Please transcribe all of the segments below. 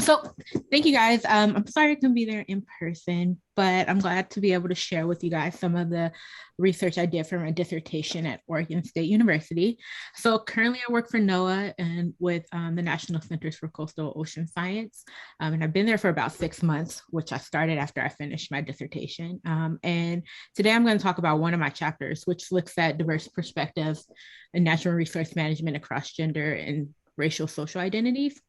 So thank you guys. I'm sorry I couldn't be there in person, but I'm glad to be able to share with you guys some of the research I did for my dissertation at Oregon State University. So currently I work for NOAA and with the National Centers for Coastal Ocean Science. And I've been there for about 6 months, which I started after I finished my dissertation. And today I'm going to talk about one of my chapters, which looks at diverse perspectives in natural resource management across gender and racial social identities.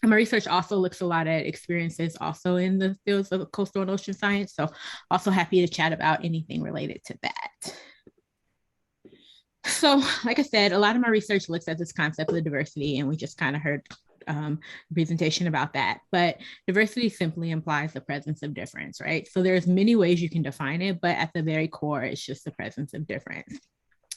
And my research also looks a lot at experiences also in the fields of coastal and ocean science. So also happy to chat about anything related to that. So like I said, a lot of my research looks at this concept of diversity, and we just kind of heard a presentation about that. But diversity simply implies the presence of difference, right? So there's many ways you can define it, but at the very core, it's just the presence of difference.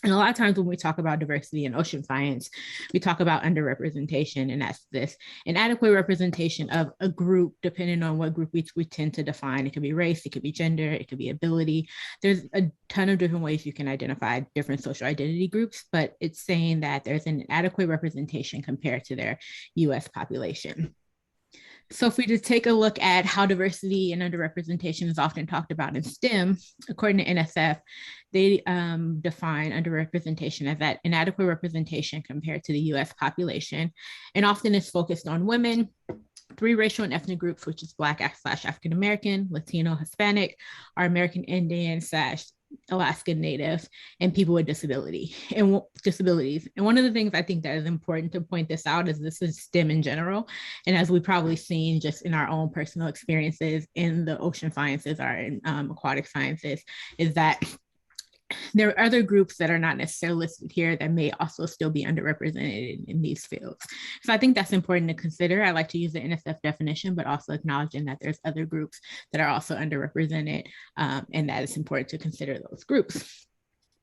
And a lot of times when we talk about diversity in ocean science, we talk about underrepresentation, and that's this inadequate representation of a group, depending on what group we tend to define. It could be race, it could be gender, it could be ability. There's a ton of different ways you can identify different social identity groups, but it's saying that there's an inadequate representation compared to their US population. So if we just take a look at how diversity and underrepresentation is often talked about in STEM, according to NSF, they define underrepresentation as that inadequate representation compared to the US population, and often is focused on women, 3 racial and ethnic groups, which is Black/African American, Latino, Hispanic, or American Indian / Alaskan Native, and people with disabilities. And one of the things I think that is important to point this out is this is STEM in general. And as we've probably seen just in our own personal experiences in the ocean sciences or in aquatic sciences, is that there are other groups that are not necessarily listed here that may also still be underrepresented in these fields. So I think that's important to consider. I like to use the NSF definition, but also acknowledging that there's other groups that are also underrepresented, and that it's important to consider those groups.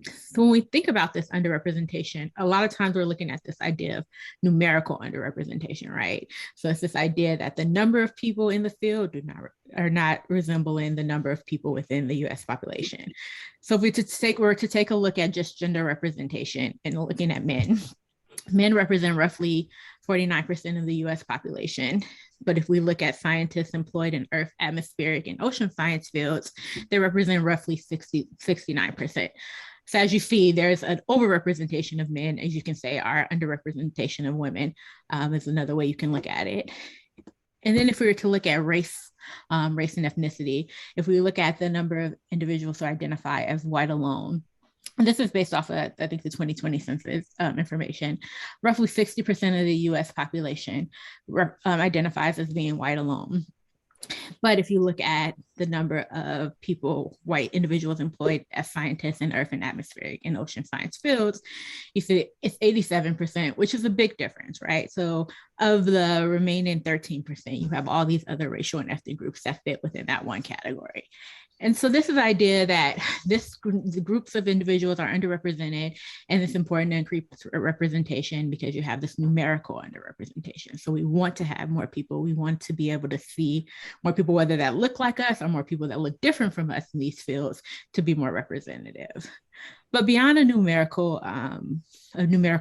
So when we think about this underrepresentation, a lot of times we're looking at this idea of numerical underrepresentation, right? So it's this idea that the number of people in the field are not resembling the number of people within the US population. So if we were to take a look at just gender representation and looking at men represent roughly 49% of the US population. But if we look at scientists employed in earth, atmospheric, and ocean science fields, they represent roughly 69%. So as you see, there's an overrepresentation of men, as you can say, our underrepresentation of women is another way you can look at it. And then if we were to look at race and ethnicity, if we look at the number of individuals who identify as white alone, and this is based off of, I think, the 2020 census information, roughly 60% of the US population identifies as being white alone. But if you look at the number of people, white individuals employed as scientists in earth and atmospheric and ocean science fields, you see it's 87%, which is a big difference, right? So of the remaining 13%, you have all these other racial and ethnic groups that fit within that one category. And so this is the idea that the groups of individuals are underrepresented, and it's important to increase representation because you have this numerical underrepresentation. So we want to have more people. We want to be able to see more people, whether that look like us or more people that look different from us in these fields, to be more representative. But beyond a numerical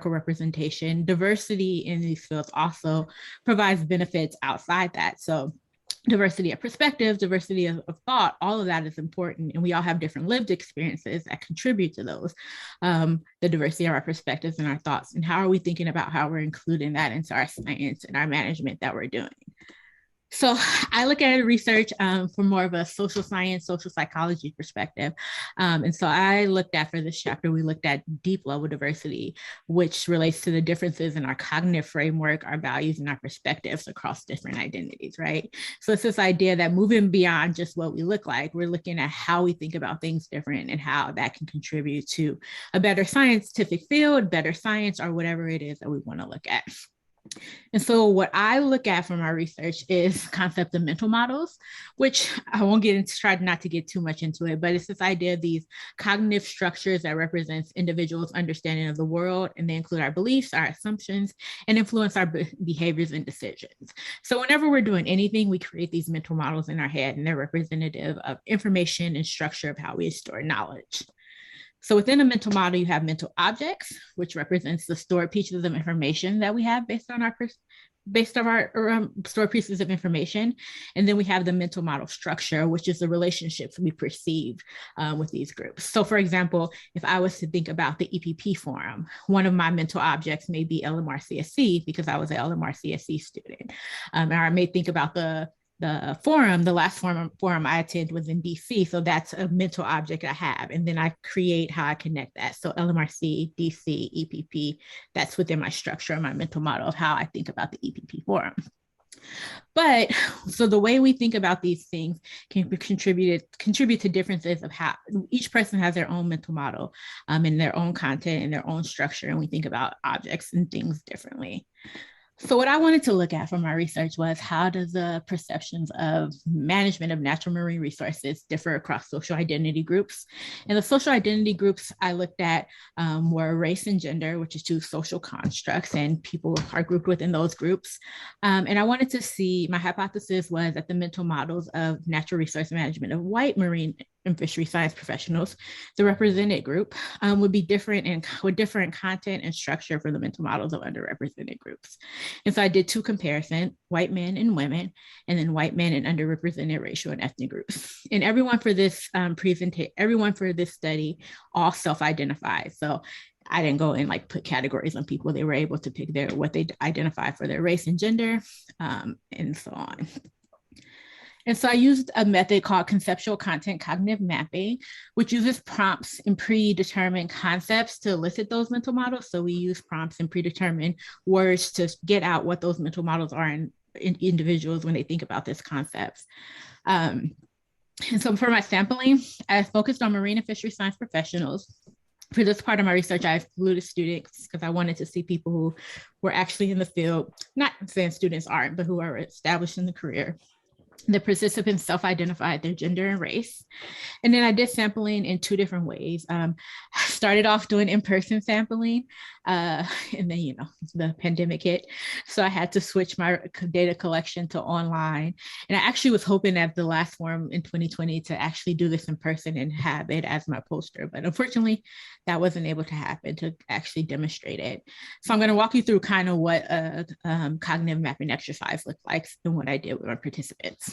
representation, diversity in these fields also provides benefits outside that. So diversity of perspective, diversity of thought, all of that is important. And we all have different lived experiences that contribute to those, the diversity of our perspectives and our thoughts. And how are we thinking about how we're including that into our science and our management that we're doing? So I look at research from more of a social science, social psychology perspective. And so I looked at, for this chapter, we looked at deep level diversity, which relates to the differences in our cognitive framework, our values, and our perspectives across different identities, right? So it's this idea that moving beyond just what we look like, we're looking at how we think about things different and how that can contribute to a better scientific field, better science, or whatever it is that we want to look at. And so what I look at from my research is concept of mental models, which I won't get into, try not to get too much into it, but it's this idea of these cognitive structures that represents individuals' understanding of the world, and they include our beliefs, our assumptions, and influence our behaviors and decisions. So whenever we're doing anything, we create these mental models in our head, and they're representative of information and structure of how we store knowledge. So within a mental model, you have mental objects, which represents the stored pieces of information that we have based on our based on our stored pieces of information. And then we have the mental model structure, which is the relationships we perceive with these groups. So for example, if I was to think about the EPP forum, one of my mental objects may be LMR-CSC because I was an LMR-CSC student. Or I may think about the forum, the last forum I attended was in DC. So that's a mental object I have. And then I create how I connect that. So LMRC, DC, EPP, that's within my structure, my mental model of how I think about the EPP forum. But so the way we think about these things can contribute to differences of how each person has their own mental model and their own content and their own structure. And we think about objects and things differently. So what I wanted to look at from my research was how does the perceptions of management of natural marine resources differ across social identity groups? And the social identity groups I looked at were race and gender, which is two social constructs, and people are grouped within those groups. And I wanted to see, my hypothesis was that the mental models of natural resource management of white marine and fishery science professionals, the represented group, would be different and with different content and structure for the mental models of underrepresented groups. And so I did two comparisons, white men and women, and then white men and underrepresented racial and ethnic groups. And everyone for this everyone for this study all self-identified. So I didn't go and like put categories on people. They were able to pick what they identify for their race and gender, and so on. And so I used a method called conceptual content cognitive mapping, which uses prompts and predetermined concepts to elicit those mental models. So we use prompts and predetermined words to get out what those mental models are in individuals when they think about this concepts. And so for my sampling, I focused on marine and fishery science professionals. For this part of my research, I excluded students because I wanted to see people who were actually in the field, not saying students aren't, but who are established in the career. The participants self-identified their gender and race. And then I did sampling in two different ways. I started off doing in-person sampling, and then, the pandemic hit. So I had to switch my data collection to online. And I actually was hoping at the last forum in 2020 to actually do this in person and have it as my poster. But unfortunately, that wasn't able to happen to actually demonstrate it. So I'm going to walk you through kind of what a cognitive mapping exercise looked like and what I did with my participants.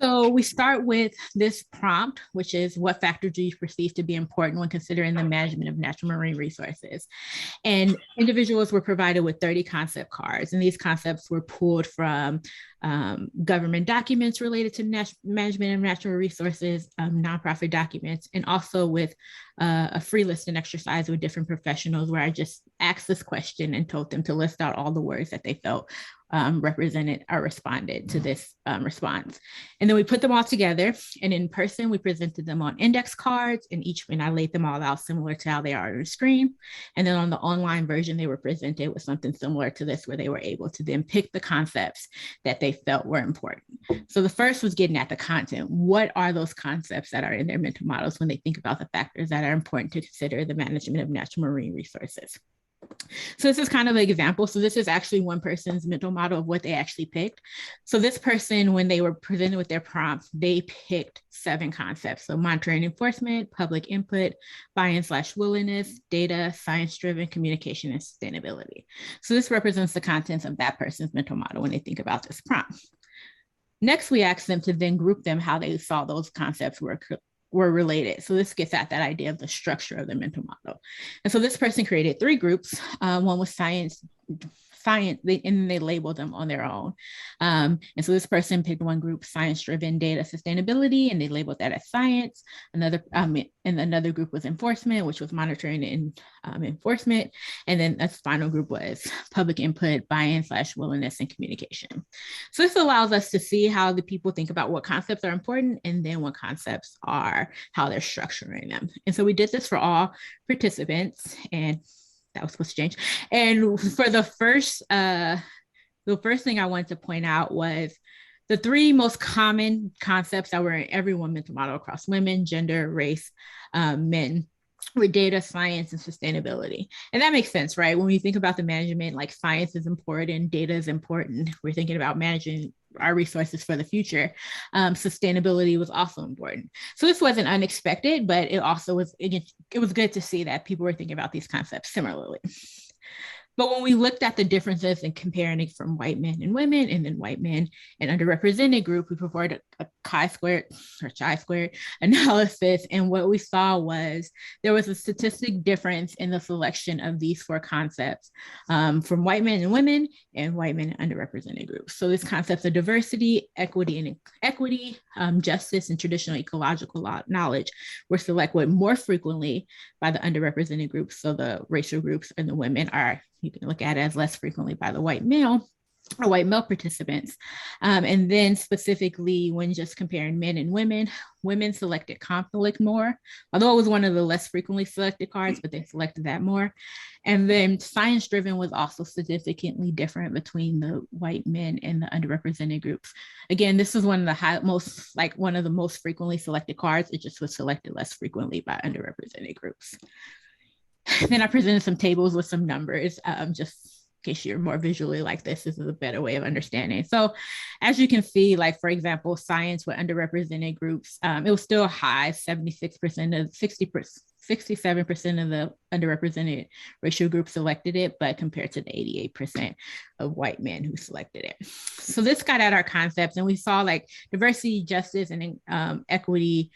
So we start with this prompt, which is what factors do you perceive to be important when considering the management of natural marine resources? And individuals were provided with 30 concept cards, and these concepts were pulled from government documents related to management of natural resources, nonprofit documents, and also with a free listing exercise with different professionals where I just asked this question and told them to list out all the words that they felt represented or responded to this response. And then we put them all together, and in person, we presented them on index cards, and I laid them all out similar to how they are on the screen. And then on the online version, they were presented with something similar to this, where they were able to then pick the concepts that they felt were important. So the first was getting at the content. What are those concepts that are in their mental models when they think about the factors that are important to consider the management of natural marine resources? So this is kind of an example. So this is actually one person's mental model of what they actually picked. So this person, when they were presented with their prompt, they picked 7 concepts. So monitoring enforcement, public input, buy-in/willingness, data, science-driven communication, and sustainability. So this represents the contents of that person's mental model when they think about this prompt. Next, we asked them to then group them how they saw those concepts were related. So this gets at that idea of the structure of the mental model. And so this person created 3 groups. One was science, and they labeled them on their own. And so this person picked one group, science-driven data sustainability, and they labeled that as science. And another group was enforcement, which was monitoring and enforcement. And then a final group was public input, buy-in/willingness, and communication. So this allows us to see how the people think about what concepts are important, and then what concepts are, how they're structuring them. And so we did this for all participants, and that was supposed to change. And for the first thing I wanted to point out was the 3 most common concepts that were in everyone's mental model across women, gender, race, men, were data, science, and sustainability. And that makes sense, right? When we think about the management, like science is important, data is important. We're thinking about managing our resources for the future. Sustainability was also important. So this wasn't unexpected, but it also was, it was good to see that people were thinking about these concepts similarly. But when we looked at the differences and comparing it from white men and women, and then white men and underrepresented group, we performed a chi-squared or chi-squared analysis. And what we saw was there was a statistic difference in the selection of these four concepts from white men and women and white men and underrepresented groups. So these concepts of diversity, equity, justice, and traditional ecological knowledge were selected more frequently by the underrepresented groups. So the racial groups and the women are, you can look at it as less frequently by the white male or white male participants. And then specifically when just comparing men and women, women selected conflict more, although it was one of the less frequently selected cards, but they selected that more. And then science driven was also significantly different between the white men and the underrepresented groups. Again, this is one of the most frequently selected cards. It just was selected less frequently by underrepresented groups. Then I presented some tables with some numbers, just in case you're more visually like this is a better way of understanding. So as you can see, like for example, science with underrepresented groups, it was still high, 76% of 67% of the underrepresented racial groups selected it, but compared to the 88% of white men who selected it. So this got at our concepts, and we saw like diversity, justice, and equity,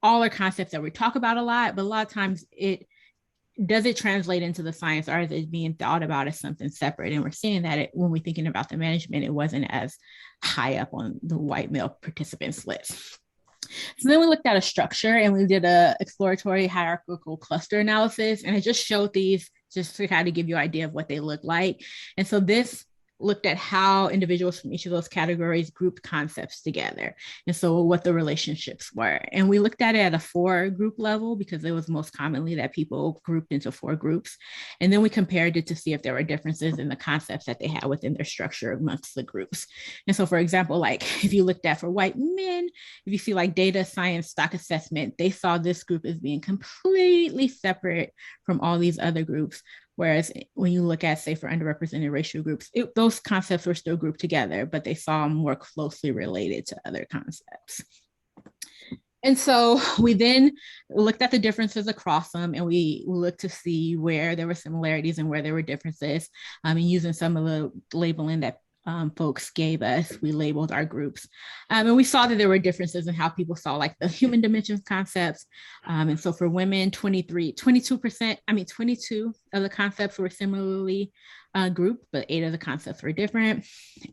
all are concepts that we talk about a lot, but a lot of times does it translate into the science, or is it being thought about as something separate? And we're seeing that when we're thinking about the management, it wasn't as high up on the white male participants list. So then we looked at a structure and we did a exploratory hierarchical cluster analysis, and it just showed these just to kind of give you an idea of what they look like. And so this looked at how individuals from each of those categories grouped concepts together. And so what the relationships were. And we looked at it at a 4-group level because it was most commonly that people grouped into 4 groups. And then we compared it to see if there were differences in the concepts that they had within their structure amongst the groups. And so for example, like if you looked at for white men, if you see like data science stock assessment, they saw this group as being completely separate from all these other groups. Whereas when you look at, say, for underrepresented racial groups, those concepts were still grouped together, but they saw more closely related to other concepts. And so we then looked at the differences across them, and we looked to see where there were similarities and where there were differences. And using some of the labeling that folks gave us, we labeled our groups. And we saw that there were differences in how people saw like the human dimensions concepts. And so for women, 22 of the concepts were similarly grouped, but 8 of the concepts were different.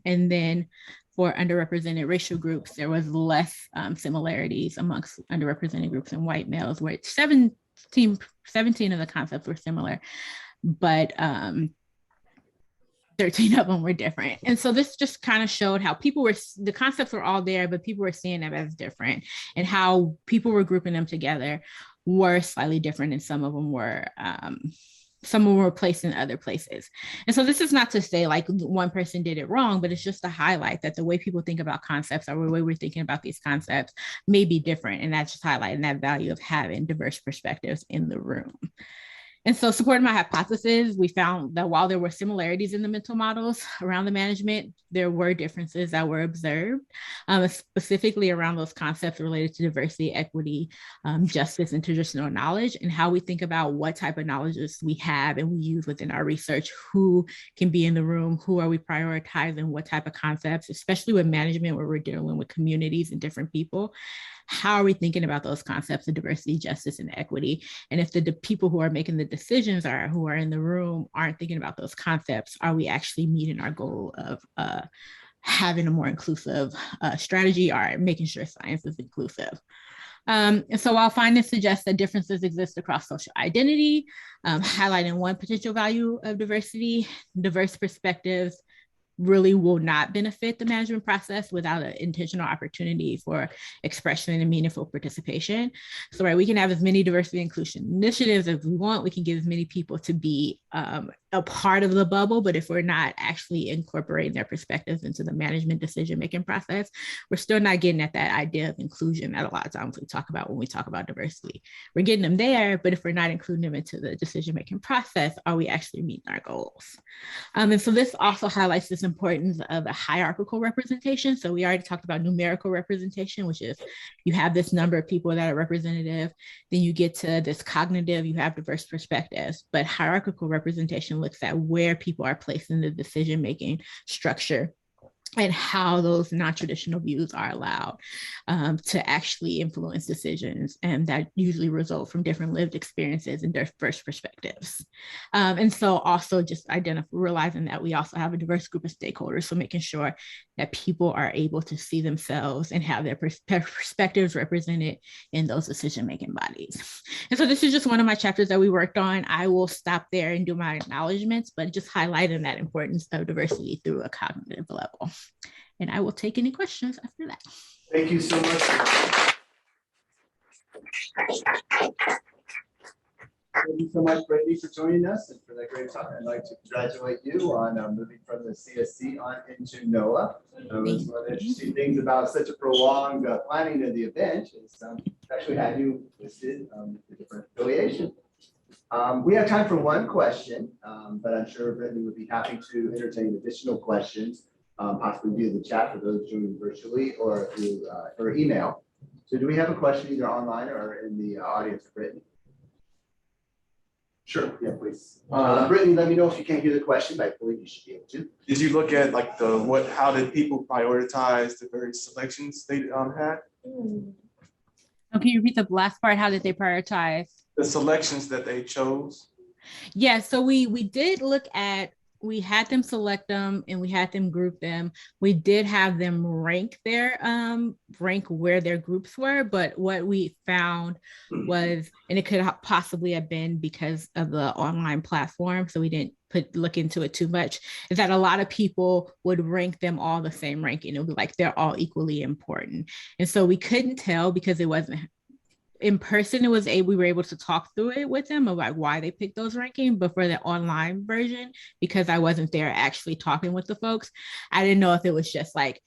And then for underrepresented racial groups, there was less similarities amongst underrepresented groups and white males, where 17 of the concepts were similar, but 13 of them were different. And so this just kind of showed how the concepts were all there, but people were seeing them as different, and how people were grouping them together were slightly different, and some of them were placed in other places. And so this is not to say like one person did it wrong, but it's just to highlight that the way people think about concepts or the way we're thinking about these concepts may be different. And that's just highlighting that value of having diverse perspectives in the room. And so supporting my hypothesis, we found that while there were similarities in the mental models around the management, there were differences that were observed, specifically around those concepts related to diversity, equity, justice, and traditional knowledge, and how we think about what type of knowledges we have and we use within our research, who can be in the room, who are we prioritizing, what type of concepts, especially with management where we're dealing with communities and different people. How are we thinking about those concepts of diversity, justice, and equity? And if the people who are making the decisions who are in the room aren't thinking about those concepts, are we actually meeting our goal of having a more inclusive strategy, or making sure science is inclusive? And so while findings suggest that differences exist across social identity, highlighting one potential value of diversity, diverse perspectives really will not benefit the management process without an intentional opportunity for expression and meaningful participation. So, right, we can have as many diversity and inclusion initiatives as we want. We can get as many people to be a part of the bubble, but if we're not actually incorporating their perspectives into the management decision-making process, we're still not getting at that idea of inclusion that a lot of times we talk about when we talk about diversity. We're getting them there, but if we're not including them into the decision-making process, are we actually meeting our goals? And so this also highlights this this importance of a hierarchical representation. So we already talked about numerical representation, which is you have this number of people that are representative, then you get to this cognitive, you have diverse perspectives, but hierarchical representation looks at where people are placed in the decision-making structure and how those non-traditional views are allowed to actually influence decisions, and that usually result from different lived experiences and diverse perspectives. And so also just realizing that we also have a diverse group of stakeholders, so making sure that people are able to see themselves and have their perspectives represented in those decision-making bodies. And so this is just one of my chapters that we worked on. I will stop there and do my acknowledgements, but just highlighting that importance of diversity through a cognitive level. And I will take any questions after that. Thank you so much. Thank you so much, Brittany, for joining us and for that great talk. I'd like to congratulate you on moving from the CSC on into NOAA. It's one of the interesting things about such a prolonged planning of the event is actually had you listed the different affiliation. We have time for one question, but I'm sure Brittany would be happy to entertain additional questions, possibly via the chat for those joining virtually or through or email. So do we have a question either online or in the audience, Brittany? Sure, yeah, please. Brittany, let me know if you can't hear the question, but I believe you should be able to. Did you look at like how did people prioritize the various selections they had? Oh, can you repeat the last part? How did they prioritize? The selections that they chose? Yeah, so we did look at, we had them select them and we had them group them. We did have them rank where their groups were, but what we found was, and it could possibly have been because of the online platform, so we didn't look into it too much, is that a lot of people would rank them all the same ranking. It would be like they're all equally important. And so we couldn't tell because it wasn't in person. We were able to talk through it with them about why they picked those rankings, but for the online version, because I wasn't there actually talking with the folks, I didn't know if it was just like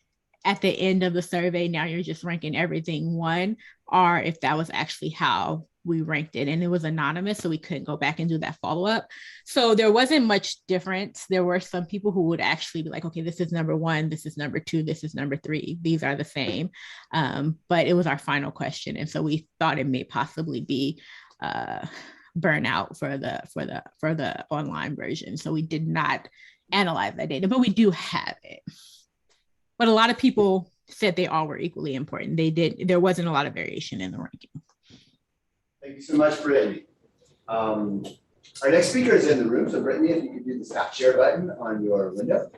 at the end of the survey, now you're just ranking everything one, or if that was actually how we ranked it. And it was anonymous, so we couldn't go back and do that follow-up. So there wasn't much difference. There were some people who would actually be like, okay, this is number one, this is number two, this is number three, these are the same. But it was our final question. And so we thought it may possibly be burnout for the online version. So we did not analyze that data, but we do have it. But a lot of people said they all were equally important. There wasn't a lot of variation in the ranking. Thank you so much, Brittany. Our next speaker is in the room. So Brittany, if you could do the stop share button on your window.